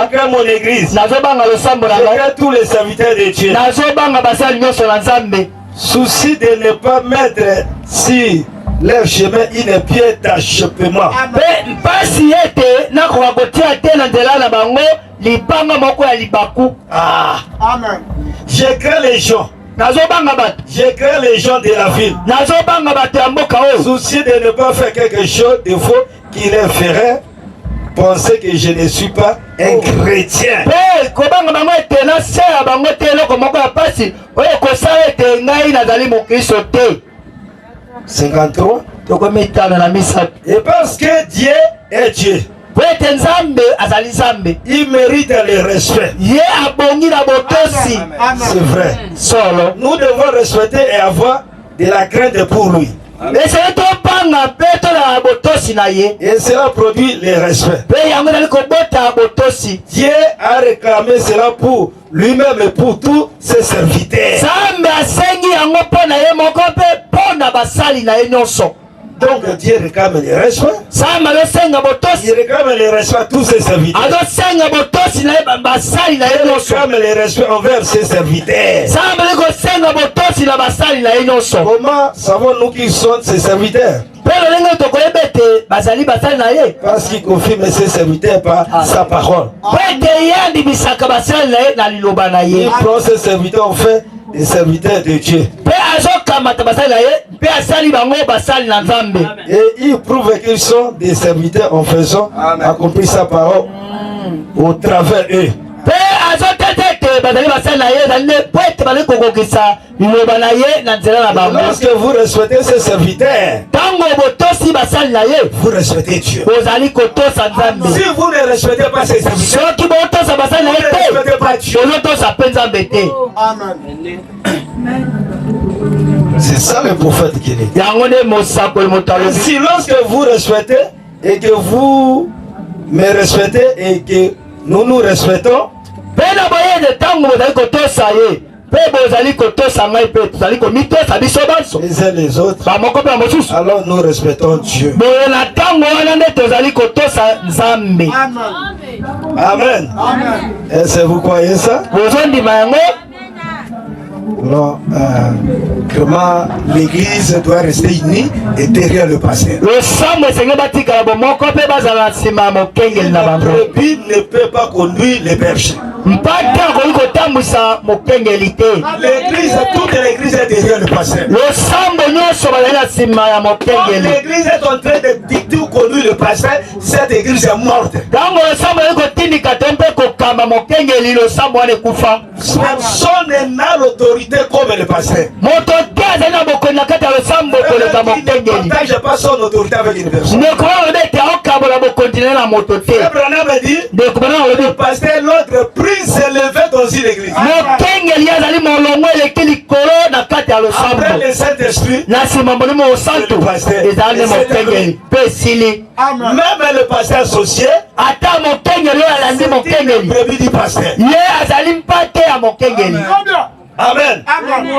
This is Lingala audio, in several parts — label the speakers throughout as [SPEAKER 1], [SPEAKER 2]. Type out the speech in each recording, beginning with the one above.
[SPEAKER 1] crée mon église. Je crée tous les serviteurs de Dieu. Souci de ne pas mettre si leur chemin une pied d'achoppement. Amen. Je crée les gens. Je crée les gens de la ville. Souci de ne pas faire quelque chose de faux qui les ferait penser que je ne suis pas un chrétien. 53. Et parce que Dieu est Dieu, il mérite le respect. C'est vrai. Nous devons respecter et avoir de la crainte pour lui. Et cela produit le respect. Dieu a réclamé cela pour lui-même et pour tous ses serviteurs. Donc Dieu réclame le respect. Il réclame le respect à tous ses serviteurs. Il réclame le respect envers ses serviteurs. Comment savons-nous qu'ils sont ses serviteurs? Parce qu'il confirme ses serviteurs par sa parole. Il prend ses serviteurs en fait des serviteurs de Dieu. Et il prouve qu'ils sont des serviteurs en faisant accomplir sa parole au travers eux. Lorsque vous respectez ses serviteurs, vous respectez Dieu. Si vous ne respectez pas ses serviteurs, vous ne respectez pas Dieu. Amen. C'est ça le prophète qui dit. Si lorsque vous respectez et que vous me respectez et que nous nous respectons, les uns les autres, alors nous respectons Dieu. Amen. Est-ce que vous croyez ça? Non, comment l'église doit rester unie et derrière le pasteur. Le brebis ne peut pas conduire les bergers. L'église, toute l'église est derrière le pasteur. Quand l'église est en train de dicter ou conduire le pasteur, cette église est morte. Personne n'a l'autorité comme le pasteur. Il ne partage pas son autorité avec une personne. Abraham a dit, le pasteur, l'autre prince s'élevait dans une église. Après le Saint-Esprit, le pasteur, même le pasteur associé, c'était le brebis du pasteur. Amen.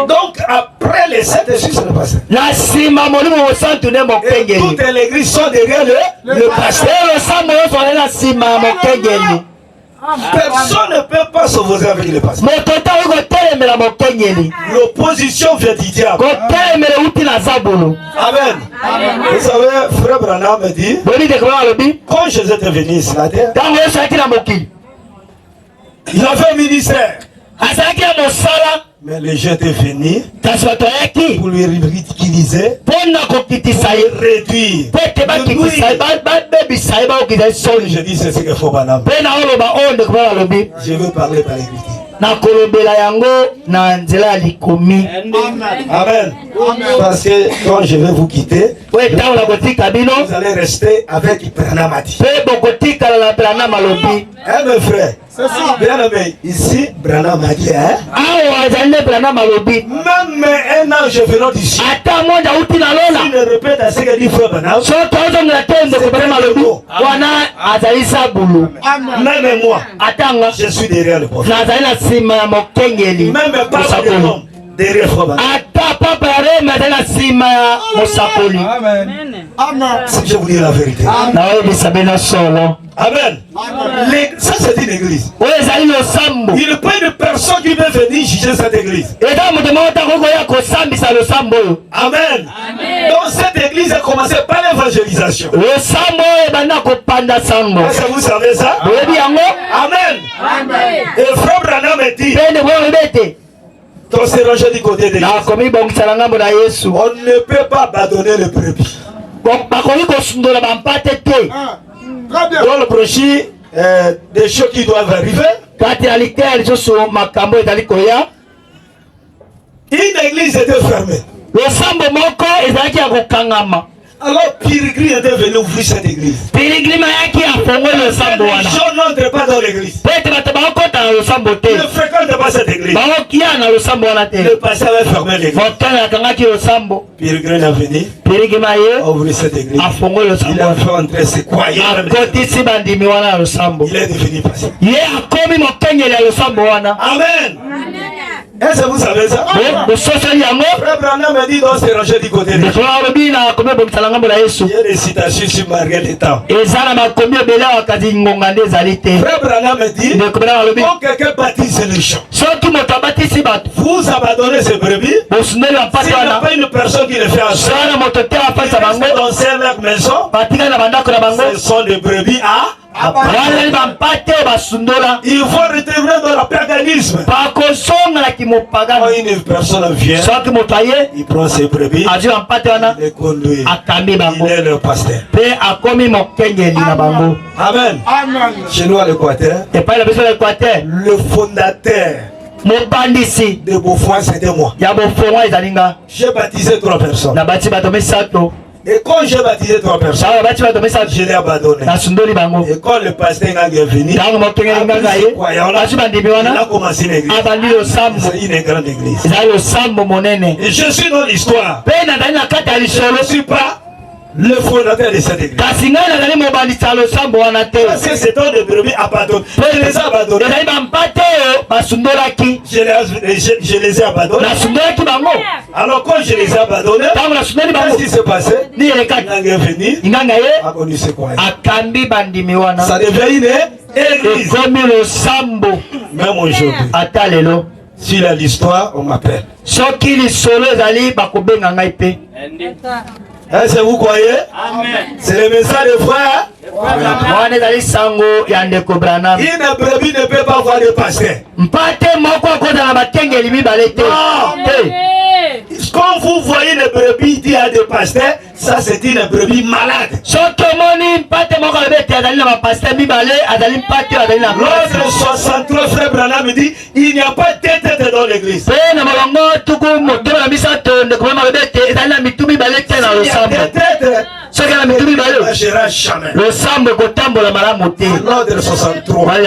[SPEAKER 1] Donc après les Saint-Esprit, c'est le pasteur. Et toutes les églises sont derrière le pasteur. Personne ne peut pas s'opposer avec le pasteur. L'opposition vient du diable. Amen. Vous savez, frère Branham me dit, quand Jésus était venu sur la terre, il avait un ministère. Mais les gens étaient venus pour lui ridiculiser, pour réduire. Je dis c'est ce qu'il faut, madame. Je veux parler par l'église. Amen. Parce que quand je vais vous quitter, vous allez rester avec Branham. Hein, mes frères? Bien aimé, ici, Branham a dit, hein? Même un ange venant d'ici, il ne répète à ce que dit frère Branham. Même moi, je suis derrière le prophète. Même pas de l'homme derrière frère Branham. Amen. Si je vous dis la vérité. Amen. église. Il n'y a pas une personne qui veut venir juger cette église. Amen. Donc cette église a commencé par l'évangélisation. Est-ce que vous savez ça? Amen. Et frère Branham dit, on s'est rangé du côté de Jésus. On ne peut pas abandonner le brebis. Dans le prochain, des choses qui doivent arriver. Une église était fermée. Alors Pilgrim était venu ouvrir cette église. Les gens n'entrent pas dans l'église. Ne fréquentent pas cette église. Le pasteur avait fermé l'église. Pilgrim est venu. A ouvert cette église. Il a fait entrer ses croyants. Il est devenu pasteur. Amen. Est-ce que vous savez ça? Frère Branham me dit donc c'est rangé du côté de Dieu. Il y a des citations sur Marguerite d'État. Frère Branham me dit quand quelqu'un baptise les gens, vous abandonnez ces brebis. S'il n'y a pas une personne qui le fait en soi, dans leur maison, ce sont des brebis à il faut retourner dans le paganisme. Quand une personne vient, il prend ses brebis, il les conduit, il est le pasteur. Amen. Chez nous à l'Équateur, le fondateur de Beaufoy, c'était moi. J'ai baptisé 3 personnes. Et quand j'ai baptisé 3 personnes, je l'ai abandonné. Et quand le pasteur est venu, il a commencé l'église. C'est une grande église. Et je suis dans l'histoire. Je ne suis pas le fondateur de cette église. Parce que c'est un de brebis abandonnés. Je les ai abandonnés. Je les ai abandonnés. Alors quand je les ai abandonnés, qu'est-ce qui s'est passé? Il est venu, a connu ses croyants. Ça devient une église. Même aujourd'hui, si l'histoire, on m'appelle. Est-ce que vous croyez? C'est le message de frère. Une brebis ne peut pas avoir de pasteur. Quand vous voyez une brebis dit à des pasteurs, ça c'est une brebis malade. L'autre 63 frère Branham dit, il n'y a pas de tête dans l'église. L'ordre 63.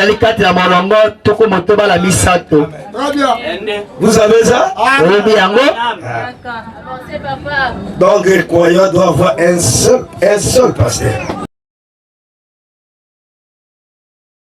[SPEAKER 1] Vous savez ça? Donc les croyants doivent avoir un seul pasteur.